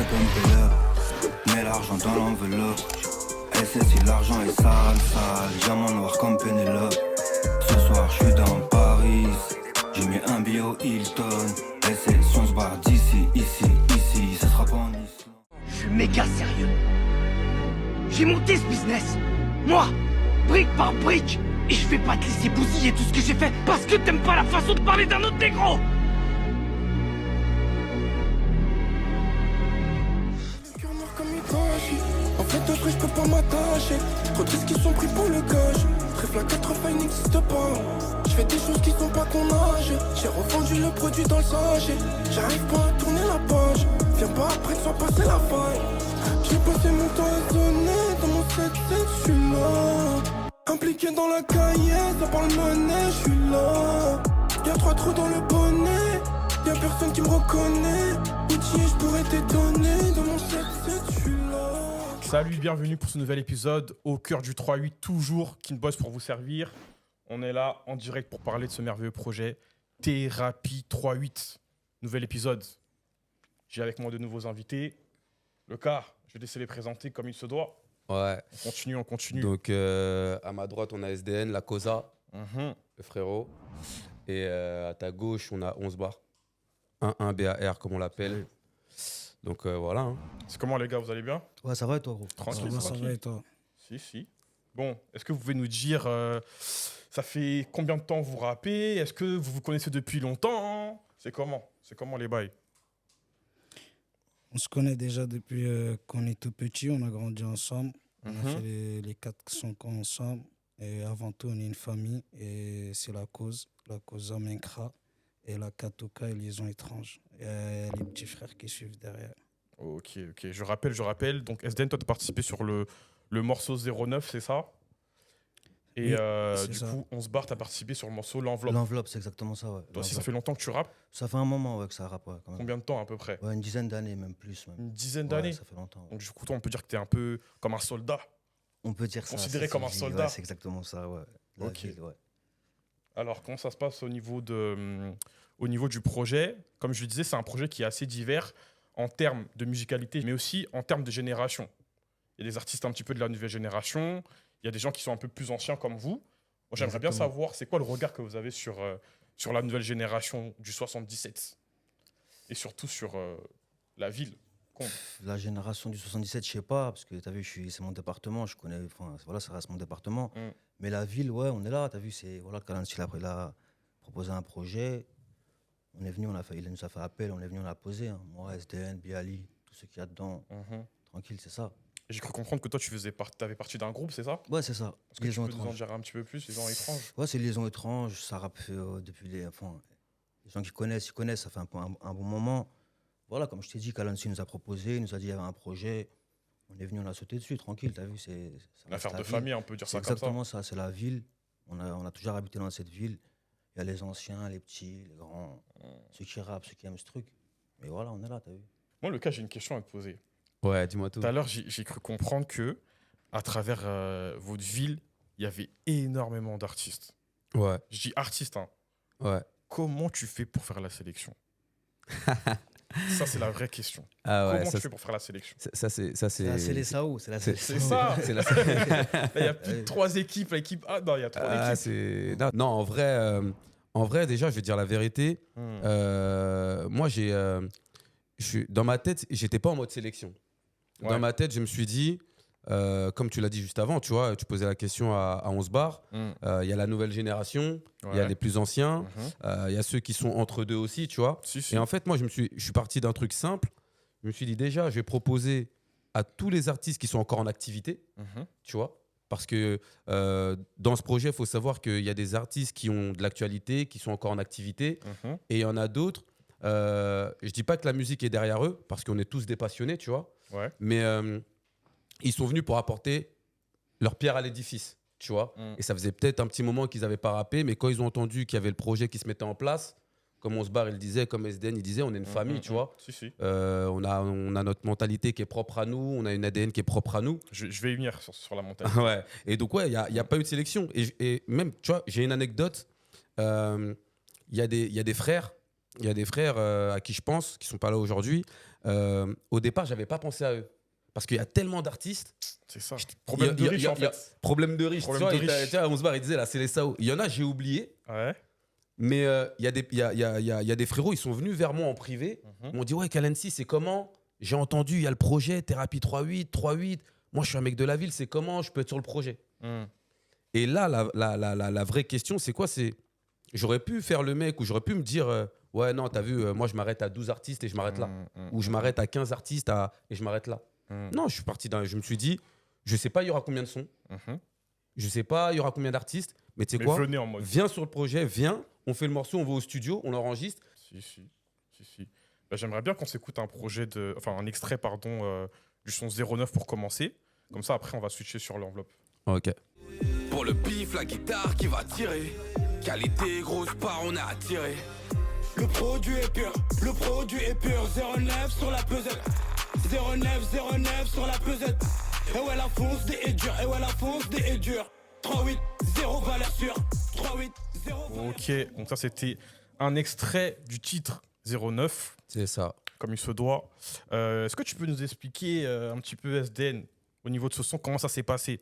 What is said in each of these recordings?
que pump up. Mets l'argent dans l'enveloppe. SS si l'argent est sale, sale. Diamant noir comme Pénélope. Ce soir je suis dans Paris. J'ai mis un billet au Hilton. SS on se barre d'ici, ici. Ça sera pas en Islande. Je suis méga sérieux. J'ai monté ce business. Moi, brique par brique. Et je vais pas te laisser bousiller tout ce que j'ai fait parce que t'aimes pas la façon de parler d'un autre négro. En fait, après, je peux pas m'attacher. Trop de risques qui sont pris pour le gage. Trèfle à 4 failles n'existe pas. Je fais des choses qui sont pas ton âge. J'ai revendu le produit dans le sachet. J'arrive pas à tourner la page. Viens pas après que soit passé la faille. J'ai passé mon temps à sonner. Dans mon 7-7, je suis là. Impliqué dans la cahier, ça parle monnaie, je suis là. Y'a 3 trous dans le bonnet. Y'a personne qui me reconnaît. Outillé, je pourrais t'étonner. Dans mon 7-7, je suis là. Salut, bienvenue pour ce nouvel épisode au cœur du 3-8, toujours Kinboss pour vous servir. On est là en direct pour parler de ce merveilleux projet Thérapie 3-8. Nouvel épisode. J'ai avec moi de nouveaux invités. Le cas, je vais laisser les présenter comme il se doit. Ouais. On continue. Donc, à ma droite, on a SDN, la Cosa, Mhm. le frérot. Et à ta gauche, on a 11 bar. 1-1 BAR, comme on l'appelle. Donc, voilà. Hein. C'est comment les gars, vous allez bien? Ouais, ça va et toi, gros? Tranquille, Ça tranquille. va et toi? Si. Bon, est-ce que vous pouvez nous dire, ça fait combien de temps vous rappez? Est-ce que vous vous connaissez depuis longtemps? C'est comment les bails? On se connaît déjà depuis qu'on est tout petit, on a grandi ensemble. On a Mhm. fait les 4 ans ensemble. Et avant tout, on est une famille. Et c'est la cause Menkra. Et la Katoka et Liaison étrange. Et les petits frères qui suivent derrière. Ok. Je rappelle. Donc, SDN, toi, tu as participé sur le morceau 09, c'est ça? Et Oui, c'est du ça. coup, 11 bar, tu as participé sur le morceau L'Enveloppe. L'enveloppe, c'est exactement ça, ouais. Toi aussi, ça fait longtemps que tu rappes? Ça fait un moment, ouais, que ça rappe, ouais, quand même. Combien de temps à peu près? Ouais, une dizaine d'années, même plus. Même. Une dizaine Ouais, d'années? ça fait longtemps. Ouais. Donc, du coup, toi, on peut dire que tu es un peu comme un soldat. On peut dire ça. Considéré ça, comme c'est un dit, soldat. Ouais, c'est exactement ça, ouais. La Ok. ville, ouais. Alors, comment ça se passe au niveau du projet? Comme je le disais, c'est un projet qui est assez divers en termes de musicalité, mais aussi en termes de génération. Il y a des artistes un petit peu de la nouvelle génération, il y a des gens qui sont un peu plus anciens comme vous. Moi, j'aimerais bien Exactement. savoir, c'est quoi le regard que vous avez sur la nouvelle génération du 77 et surtout sur la ville. La génération du 77, je sais pas, parce que tu as vu, c'est mon département, je connais, enfin, voilà, ça reste mon département. Mm. Mais la ville, ouais, on est là, tu as vu, c'est, voilà, Kalansi, il a proposé un projet, on est venu, il nous a fait appel, on est venu, on l'a posé, hein. Moi, SDN, Biali, tout ce qu'il y a dedans, tranquille, c'est ça. J'ai cru comprendre que toi, tu avais partie d'un groupe, c'est ça? Ouais, c'est ça. Est-ce que tu Liaison peux nous en étrange. dire un petit peu plus, les gens étranges? Ouais, c'est Liaison étrange, ça rappe depuis les gens qui connaissent, ils connaissent, ça fait un bon moment. Voilà, comme je t'ai dit, Kalansi nous a proposé, il nous a dit qu'il y avait un projet. On est venu, on a sauté dessus, tranquille, t'as vu, ça Une reste affaire la de ville. famille, on peut dire C'est ça comme ça. exactement ça, c'est la ville. On a toujours habité dans cette ville. Il y a les anciens, les petits, les grands, ceux qui rappent, ceux qui aiment ce truc. Mais voilà, on est là, t'as vu. Moi, le cas, j'ai une question à te poser. Ouais, dis-moi tout. Tout à l'heure, j'ai cru comprendre que à travers votre ville, il y avait énormément d'artistes. Ouais, Je dis artistes, hein. ouais. Comment tu fais pour faire la sélection? Ça, c'est la vraie question. Ah ouais, Comment ça, tu fais pour faire la sélection? C'est la Célessao, c'est la c'est- Célessao. C'est ça. c'est la- Là, il y a plus de 3 équipes. L'équipe A, non, il y a 3 Ah, équipes. non, en vrai, déjà, je vais te dire la vérité. Moi, dans ma tête, j'étais pas en mode sélection. Ouais. Dans ma tête, je me suis dit, comme tu l'as dit juste avant, tu vois, tu posais la question à 11 bar. Il y a la nouvelle génération, il y a les plus anciens, il y a ceux qui sont entre deux aussi, tu vois. Si. Et en fait, moi, je suis parti d'un truc simple. Je me suis dit, déjà, je vais proposer à tous les artistes qui sont encore en activité, tu vois. Parce que dans ce projet, il faut savoir qu'il y a des artistes qui ont de l'actualité, qui sont encore en activité. Et il y en a d'autres. Je dis pas que la musique est derrière eux, parce qu'on est tous des passionnés, tu vois. Ouais. Mais ils sont venus pour apporter leur pierre à l'édifice, tu vois. Et ça faisait peut-être un petit moment qu'ils n'avaient pas rappé, mais quand ils ont entendu qu'il y avait le projet qui se mettait en place, comme on se barre, il disait, comme SDN, il disait, on est une famille, tu vois. Si. On a notre mentalité qui est propre à nous, on a une ADN qui est propre à nous. Je vais y venir sur la montagne. Ouais. Et donc, ouais, il n'y a pas eu de sélection. Et même, tu vois, j'ai une anecdote. Il y a des frères il y a des frères à qui je pense, qui sont pas là aujourd'hui. Au départ, j'avais pas pensé à eux. Parce qu'il y a tellement d'artistes. C'est ça. Problème de riche, en fait. Problème de riche. Problème de riche. Tu vois, on se barre, il disait là, c'est les Sao. Il y en a, j'ai oublié. Ouais. Mais il y a des frérots, ils sont venus vers moi en privé. Ils m'ont dit, ouais, Kalensi, c'est comment? J'ai entendu, il y a le projet Thérapie 3-8. Moi, je suis un mec de la ville, c'est comment je peux être sur le projet? Et là, la vraie question, c'est quoi? C'est, j'aurais pu faire le mec ou j'aurais pu me dire, ouais, non, t'as vu, moi, je m'arrête à 12 artistes et je m'arrête là. Ou je m'arrête à 15 artistes et je m'arrête là. Non, je me suis dit, je sais pas, il y aura combien de sons. Je sais pas, il y aura combien d'artistes. Mais tu sais quoi? Venez en mode. Viens sur le projet, viens, on fait le morceau, on va au studio, on l'enregistre. Si. Bah, j'aimerais bien qu'on s'écoute un extrait du son 09 pour commencer. Comme ça, après, on va switcher sur l'enveloppe. Ok. Pour le pif, la guitare qui va tirer. Qualité, grosse part, on a attiré. Le produit est pur, 09 sur la pesette. 09 sur la pesette. Et ouais, la fonce des est dure, 3-8, 0 valeur sûre. 3-8, 0 valeur. Ok, donc ça, c'était un extrait du titre 09. C'est ça. Comme il se doit. Est-ce que tu peux nous expliquer un petit peu SDN au niveau de ce son, comment ça s'est passé?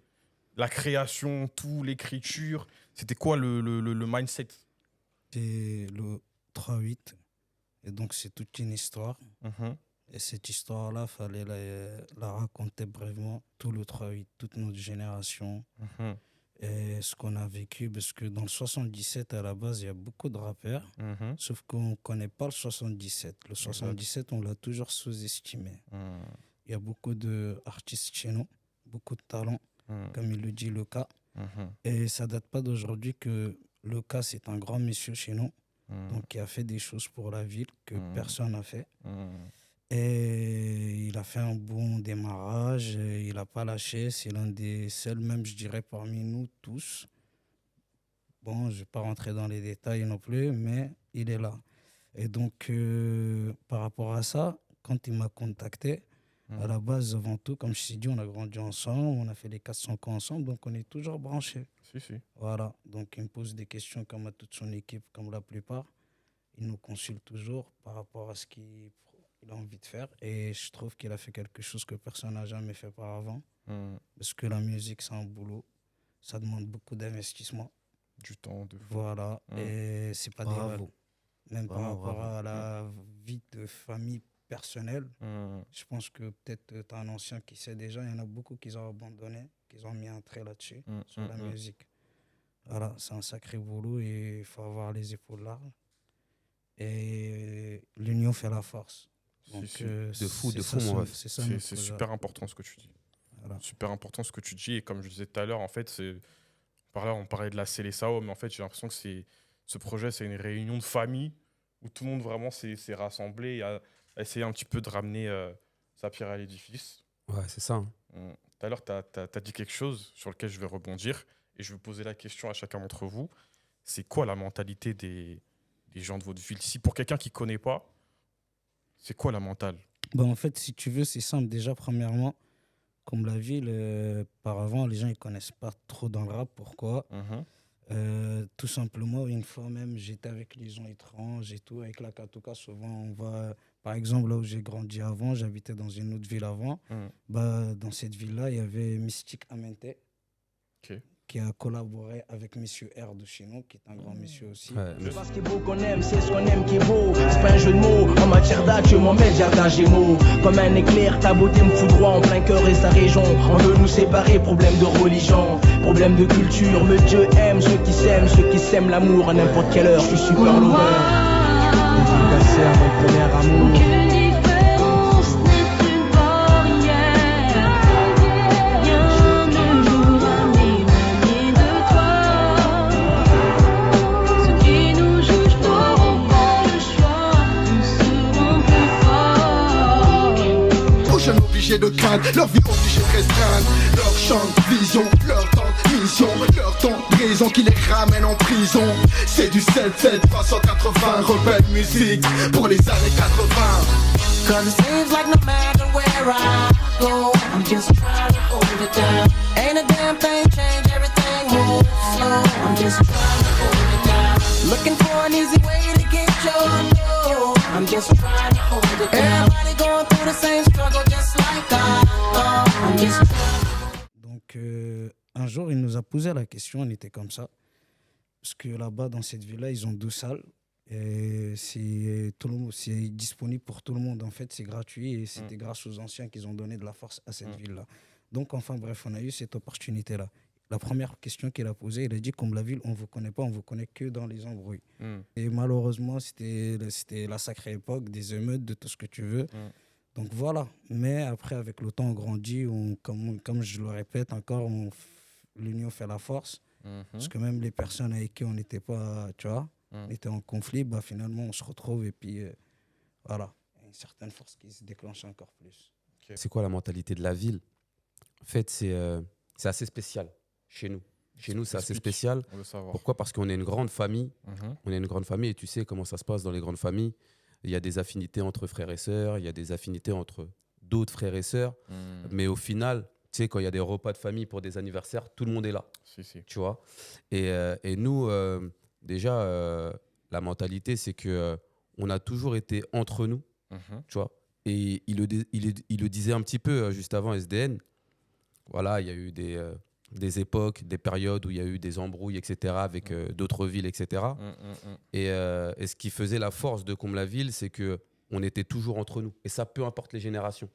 La création, tout, l'écriture, c'était quoi le mindset? C'est le 3-8, et donc c'est toute une histoire. Et cette histoire-là, il fallait la raconter brièvement, tout le 3-8, toute notre génération, et ce qu'on a vécu, parce que dans le 77, à la base, il y a beaucoup de rappeurs, sauf qu'on ne connaît pas le 77. Le 77, on l'a toujours sous-estimé. Il y a beaucoup d'artistes chez nous, beaucoup de talents, comme il le dit Loka. Et ça ne date pas d'aujourd'hui que Loka, c'est un grand monsieur chez nous, donc qui a fait des choses pour la ville que personne n'a fait. Et il a fait un bon démarrage, il n'a pas lâché, c'est l'un des seuls, même je dirais parmi nous tous. Bon, je ne vais pas rentrer dans les détails non plus, mais il est là. Et donc, par rapport à ça, quand il m'a contacté, à la base, avant tout, comme je t'ai dit, on a grandi ensemble, on a fait les 400 ans ensemble, donc on est toujours branchés. Si. Voilà, donc il me pose des questions comme à toute son équipe, comme la plupart. Il nous consulte toujours par rapport à ce qu'il a envie de faire. Et je trouve qu'il a fait quelque chose que personne n'a jamais fait par avant. Parce que la musique, c'est un boulot. Ça demande beaucoup d'investissement. Du temps, de fou. Voilà, et c'est pas Bravo. même par Vraiment, rapport bravo. à la vie de famille personnelle. Je pense que peut-être tu as un ancien qui sait déjà, il y en a beaucoup qui ont abandonné, qui ont mis un trait là-dessus, sur la musique. Voilà, c'est un sacré boulot et il faut avoir les épaules larges. Et l'union fait la force. Donc, De fou, c'est mon ref. C'est ça. C'est super important ce que tu dis. Voilà. Super important ce que tu dis. Et comme je disais tout à l'heure, en fait, par là, on parlait de la Célessao, mais en fait, j'ai l'impression que ce projet, c'est une réunion de famille où tout le monde vraiment s'est rassemblé et a essayé un petit peu de ramener sa pierre à l'édifice. Ouais, c'est ça. Tout à l'heure, tu as dit quelque chose sur lequel je vais rebondir et je vais poser la question à chacun d'entre vous. C'est quoi la mentalité des gens de votre ville? Si pour quelqu'un qui ne connaît pas, c'est quoi la mentale? En fait, si tu veux, c'est simple. Déjà, premièrement, comme la ville, par avant, les gens ne connaissent pas trop dans le rap. Pourquoi? Tout simplement, une fois même, j'étais avec les gens étranges et tout. Avec la Katouka, souvent, on va... Par exemple, là où j'ai grandi avant, j'habitais dans une autre ville avant. Dans cette ville-là, il y avait Mystique Amente, qui a collaboré avec Monsieur R de chez nous, qui est un grand monsieur aussi. Ce qui est beau qu'on aime, c'est ce qu'on aime qui est beau. C'est pas un jeu de mots, en matière d'acte, je m'en mets jardin gémeaux. Comme un éclair, ta beauté me foudroie en plein cœur et sa région. On veut nous séparer, problème de religion, problème de culture. Mais Dieu aime ceux qui s'aiment l'amour à n'importe quelle heure. Je suis super lover. Dédicacé à mon premier amour. Aucune différence n'est une barrière. Rien ne nous ramène de toi. Ceux qui nous jugent n'auront pas le choix. Nous serons plus forts. Aux jeunes obligés de craindre, leur vie obligée de restreindre. Leur champ de vision, leur temps de mission, leur temps de raison qui les ramène en prison. C'est du 7-7, 380, rebelle musique pour les années 80. Cause it seems like no matter where I go, I'm just trying to hold it down. Ain't a damn thing change, everything moves slow. I'm just trying to hold it down. Looking for an easy way to get your love. just trying to hold it down. Everybody going through the same struggle just like I. I'm just Donc, un jour, il nous a posé la question, on était comme ça. Parce que là-bas, dans cette ville-là, ils ont 2 salles. Et c'est disponible pour tout le monde. En fait, c'est gratuit et c'était grâce aux anciens qu'ils ont donné de la force à cette ville-là. Donc, enfin, bref, on a eu cette opportunité-là. La première question qu'il a posée, il a dit, comme la ville, on ne vous connaît pas, on ne vous connaît que dans les embrouilles. Et malheureusement, c'était la sacrée époque des émeutes, de tout ce que tu veux. Donc voilà. Mais après, avec le temps, on grandit. Comme je le répète encore, l'union fait la force. Parce que même les personnes avec qui on n'était pas, tu vois, on était en conflit, bah, finalement, on se retrouve et puis voilà. Il y a une certaine force qui se déclenche encore plus. C'est quoi la mentalité de la ville? En fait, c'est assez spécial chez nous. Chez nous, c'est assez spécial. On veut savoir. Pourquoi? Parce qu'on est une grande famille. On est une grande famille et tu sais comment ça se passe dans les grandes familles. Il y a des affinités entre frères et sœurs, il y a des affinités entre d'autres frères et sœurs. Mais au final, tu sais, quand il y a des repas de famille pour des anniversaires, tout le monde est là. Tu vois. Et nous, déjà, la mentalité, c'est que on a toujours été entre nous. Tu vois. Et il le disait un petit peu juste avant SDN. Voilà, il y a eu des époques, des périodes où il y a eu des embrouilles, etc., avec d'autres villes, etc. Et ce qui faisait la force de Comble-la-Ville, c'est qu'on était toujours entre nous. Et ça, peu importe les générations.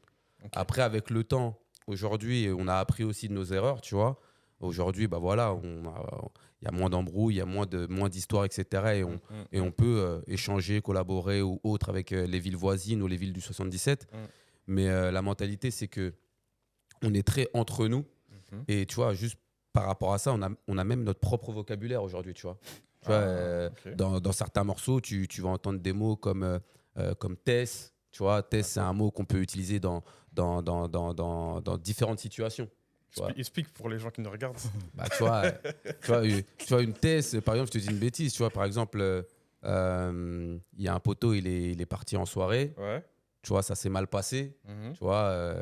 Après, avec le temps, aujourd'hui, on a appris aussi de nos erreurs, tu vois. Aujourd'hui, bah voilà, il y a moins d'embrouilles, il y a moins d'histoires, etc. Et on peut échanger, collaborer ou autre avec les villes voisines ou les villes du 77. Mais la mentalité, c'est qu'on est très entre nous. Et tu vois, juste par rapport à ça, on a même notre propre vocabulaire aujourd'hui, tu vois. Tu vois, dans certains morceaux, tu vas entendre des mots comme Tess. Tu vois, Tess, c'est un mot qu'on peut utiliser dans différentes situations. Explique pour les gens qui nous regardent. Bah, tu vois, une Tess, par exemple, je te dis une bêtise. Tu vois, par exemple, il y a un poteau, il est parti en soirée. Tu vois, ça s'est mal passé. Tu vois,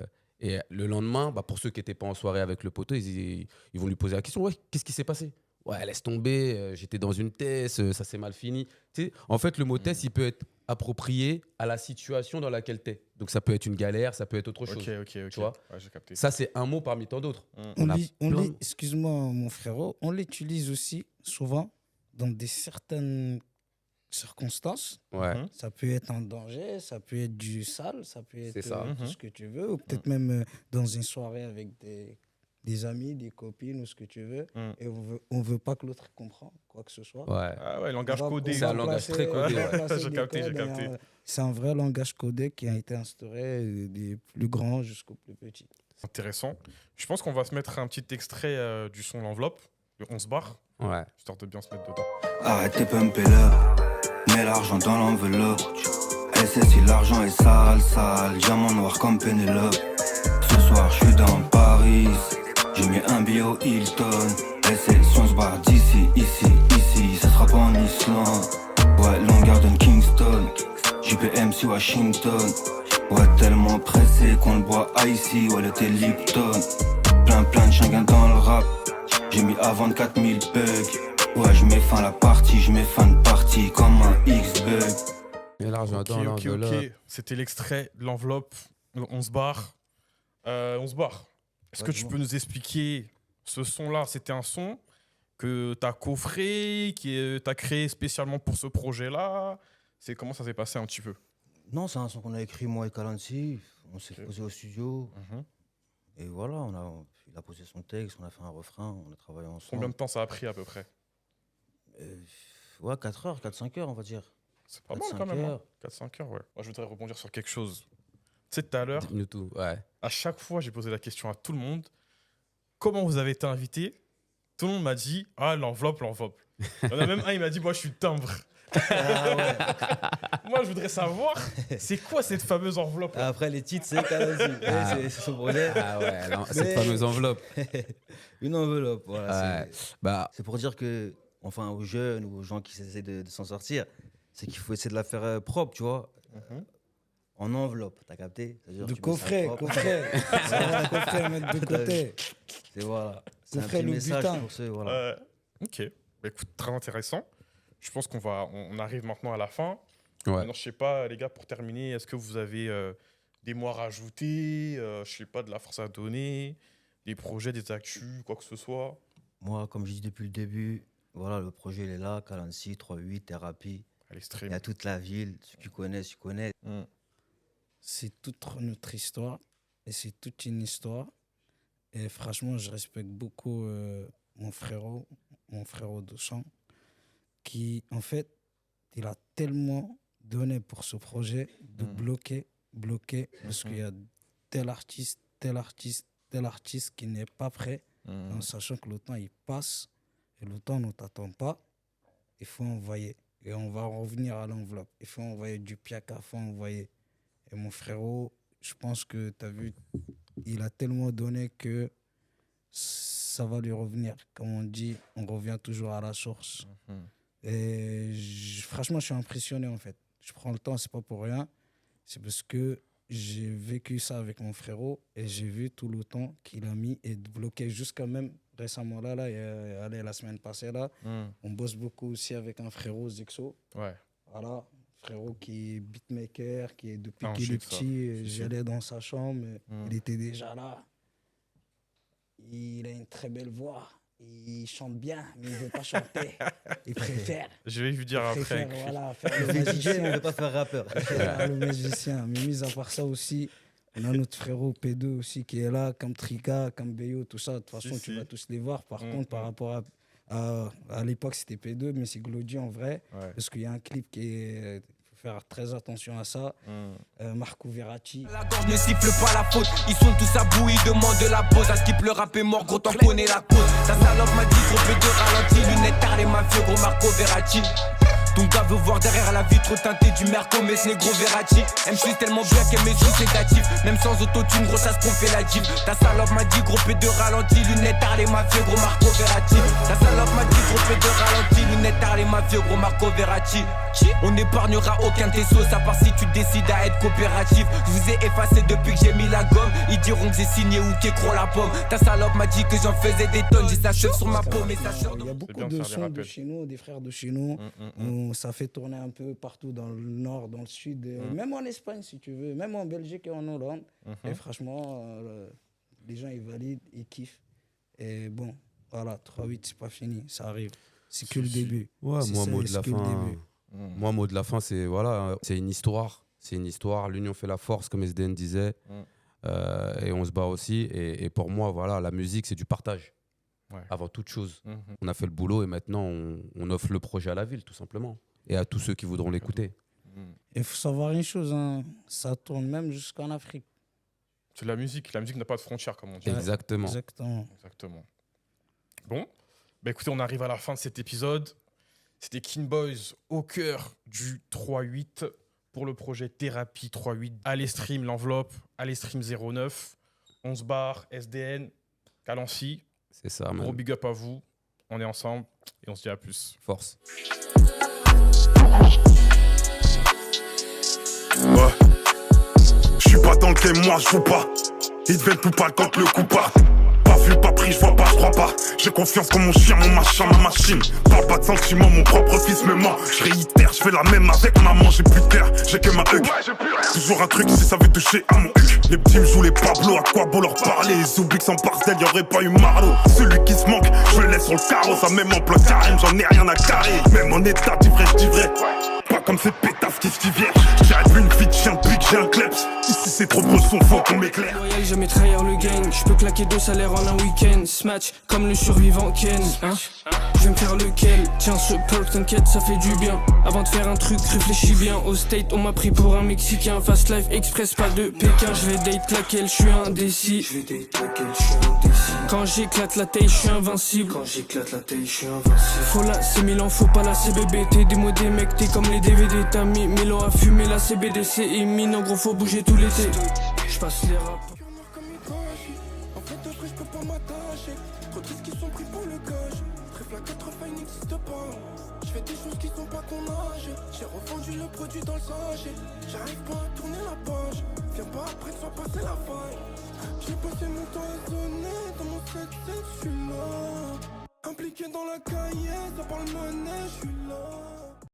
et le lendemain, bah, pour ceux qui n'étaient pas en soirée avec le poteau, ils vont lui poser la question, ouais, qu'est-ce qui s'est passé? Ouais, laisse tomber, j'étais dans une Tess, ça s'est mal fini. Tu sais, en fait, le mot Tess, il peut être approprié à la situation dans laquelle tu es. Donc ça peut être une galère, ça peut être autre chose. Tu vois, j'ai capté. ça, c'est un mot parmi tant d'autres. Excuse-moi, mon frérot, on l'utilise aussi souvent dans certaines circonstances. Ça peut être un danger, ça peut être du sale, ça peut être tout ce que tu veux, ou peut-être même dans une soirée avec des amis, des copines ou ce que tu veux, et on veut pas que l'autre comprenne quoi que ce soit. Langage codé. C'est un langage très codé. J'ai capté. C'est un vrai langage codé qui a été instauré des plus grands jusqu'aux plus petits. Intéressant. Je pense qu'on va se mettre un petit extrait du son L'Enveloppe, de 11 bars. Histoire de bien se mettre dedans. Arrêtez pumper le, mets l'argent dans l'enveloppe. SSI, l'argent est sale, sale, diamant noir comme Pénélope. Ce soir, je suis dans Paris, j'ai mis un billet au Hilton. SSI, on se barre d'ici, ici, ça sera pas en Islande. Ouais, Long Garden, Kingston, JPMC, Washington. Ouais, tellement pressé qu'on le boit ici, ouais, le thé Lipton. Plein de chinguins dans le rap, j'ai mis à vendre 4000 bugs. Ouais, je mets fin à la partie, je mets fin de partie comme un X-Bug. Et l'argent dans l'enveloppe. Ok. C'était l'extrait de L'Enveloppe, 11 bars. 11 bars. Est-ce que tu peux nous expliquer ce son-là? C'était un son que tu as coffré, que tu as créé spécialement pour ce projet-là. Comment ça s'est passé un petit peu? Non, c'est un son qu'on a écrit moi et Kalansi. On s'est posé au studio. Et voilà, il a posé son texte, on a fait un refrain, on a travaillé ensemble. Combien de temps ça a pris à peu près? Ouais, 4 heures, 4-5 heures, on va dire. C'est pas mal quand même. 4-5 heures, ouais. Moi, je voudrais rebondir sur quelque chose. Tu sais, tout à l'heure, à chaque fois, j'ai posé la question à tout le monde. Comment vous avez été invité? Tout le monde m'a dit, l'enveloppe. Il y en a même un, il m'a dit, moi, je suis timbre. Moi, je voudrais savoir, c'est quoi cette fameuse enveloppe? Après, les titres, c'est Kalansi. C'est son projet. Cette fameuse enveloppe. Une enveloppe, voilà. C'est pour dire que, enfin, aux jeunes ou aux gens qui essaient de s'en sortir, c'est qu'il faut essayer de la faire propre, tu vois. En enveloppe, t'as capté? De coffret. C'est un coffret à mettre de côté. C'est voilà. C'est un Coffret petit le message butin. pour ceux, voilà. Ok. Bah, écoute, très intéressant. Je pense on arrive maintenant à la fin. Ouais. Maintenant, je sais pas, les gars, pour terminer, est-ce que vous avez des mots à rajouter, je sais pas, de la force à donner, des projets, des actus, quoi que ce soit? Moi, comme je dis depuis le début, voilà, le projet il est là, Kalansi, 3-8, thérapie. À Il l'extrême. y a toute la ville, ceux qui connaissent, tu connais. C'est toute notre histoire et c'est toute une histoire. Et franchement, je respecte beaucoup mon frérot de sang, qui, en fait, il a tellement donné pour ce projet de bloquer, parce qu'il y a tel artiste qui n'est pas prêt, en sachant que le temps, il passe et le temps ne t'attend pas. Il faut envoyer. Et on va revenir à l'enveloppe. Il faut envoyer du piaka, il faut envoyer. Et mon frérot, je pense que tu as vu, il a tellement donné que ça va lui revenir. Comme on dit, on revient toujours à la source. Et franchement, je suis impressionné en fait. Je prends le temps, c'est pas pour rien. C'est parce que j'ai vécu ça avec mon frérot et j'ai vu tout le temps qu'il a mis et bloqué jusqu'à même récemment là, la semaine passée là. On bosse beaucoup aussi avec un frérot, Zexo. Ouais. Voilà, frérot qui est beatmaker, qui est depuis Ah, qu'il je est sais que ça. petit, j'allais dans sa chambre, il était déjà là. Il a une très belle voix, il chante bien, mais il ne veut pas chanter. Il préfère. Je vais lui dire après. préfère, voilà, faire Il le fait DJ, mais il magicien. ne veut pas faire rappeur. Faire le magicien. Mais mis à part ça aussi, on a notre frérot P2 aussi qui est là, comme Trika, comme Beyo, tout ça. De toute façon, Si, tu si. vas tous les voir. Par contre, par rapport à l'époque, c'était P2, mais c'est Glody en vrai. Ouais. Parce qu'il y a un clip qui est. Il faut faire très attention à ça. Marco Verratti. La gorge ne siffle pas la faute. Ils sont tous à bout, ils demandent de la pause. À ce qui pleure rap est mort, gros t'en connais la cause. Ta salope m'a dit trop peu de ralenti. Lunettes tard, les mafieux, gros Marco Verratti. Ton gars veut voir derrière la vitre teintée du Merco, mais c'est gros Verratti. Elle me suit tellement bien qu'elle me suit sédatif. Même sans autotune, gros, ça se qu'on fait la jeep. Ta salope m'a dit gros peu de ralenti. Lunettes tard, les mafieux, gros Marco Verratti. Ta salope m'a dit gros peu de ralenti. Lunettes tard, les mafieux, gros Marco Verratti. On n'épargnera aucun de tes sauces, à part si tu décides à être coopératif. Je vous ai effacé depuis que j'ai mis la gomme. Ils diront que j'ai signé ou qu'écro la pomme. Ta salope m'a dit que j'en faisais des tonnes. J'ai sa cheveux sur ma peau, mais sa cheveux. Il y a beaucoup bien de de faire des sons de rappels. chez nous, des frères de chez nous. Où ça fait tourner un peu partout dans le nord, dans le sud, même en Espagne si tu veux, même en Belgique et en Hollande. Et franchement, les gens ils valident, ils kiffent. Et bon, voilà, 3-8 c'est pas fini, ça arrive. C'est que le début. Ouais, C'est moi, ça, mot de c'est la que le fin. début. Moi, mot de la fin, c'est voilà, c'est une histoire. C'est une histoire. L'union fait la force, comme SDN disait. Et on se bat aussi. Et pour moi, voilà, la musique, c'est du partage. Ouais. Avant toute chose. On a fait le boulot et maintenant, on offre le projet à la ville, tout simplement. Et à tous ceux qui voudront l'écouter. Il faut savoir une chose, hein, ça tourne même jusqu'en Afrique. C'est la musique. La musique n'a pas de frontières, comme on dit. Exactement. Exactement. Exactement. Bon, bah écoutez, on arrive à la fin de cet épisode. C'était King Boys au cœur du 3-8 pour le projet Thérapie 3-8. Allez stream l'enveloppe, allez stream 09, 11 bar, SDN, Kalansi. C'est ça, Gros man. big up à vous. On est ensemble et on se dit à plus. Force. Ouais. Je suis pas dans le game, moi je joue pas. Ils deviennent plus pâles quand le coup part. Pas vu, pas pris, je vois pas, je crois pas. J'ai confiance comme mon chien, mon machin, ma machine. Pas de sentiments, mon propre fils me ment. Je réitère, je fais la même avec maman. J'ai plus de terre, j'ai que ma huc. Toujours un truc si ça veut toucher à mon huc. Les petits me jouent les Pablo, à quoi beau leur parler. Ils oublient que sans Barcel, y'aurait pas eu Marlowe. Celui qui se manque, je le laisse sur le carreau. Ça même en plein carême, j'en ai rien à carrer. Même en état d'ivresse, je dis vrai. Pas comme ces pétasses qui se vierge. J'arrête une vie de chien depuis que j'ai un kleps. Ici c'est trop gros son, faut qu'on m'éclaire. Loyal, jamais trahir le gang. Je peux claquer 2 salaires en un week-end. Smash comme le survivant Ken. Hein? Je vais me faire lequel? Tiens, ce perk, t'inquiète, ça fait du bien. Avant de faire un truc, réfléchis bien. Au state, on m'a pris pour un Mexicain. Fast life express, pas de Pékin. Je vais date laquelle, je suis indécis. Quand j'éclate la taille, je suis invincible. Faut la C1000 faut pas la CBBT. Des mots des mecs, t'es comme les DVD. T'as mis 1000 ans à fumer, la CBD c'est imminent. Gros, faut bouger tout l'été. J'passe les rap. Cœur noir comme Itachi. En fait, de vrai, je peux pas m'attacher. Trop tristes qui sont pris pour le gage. Trèfle la 80 n'existe pas. Je fais des choses qui sont pas ton âge. J'ai revendu le produit dans le sachet. J'arrive pas à tourner la page. Viens pas après que soit passé la faille. J'ai passé mon temps à sonner. Dans mon 7-7, je suis là. Impliqué dans la cahier, ça parle monnaie, je suis là.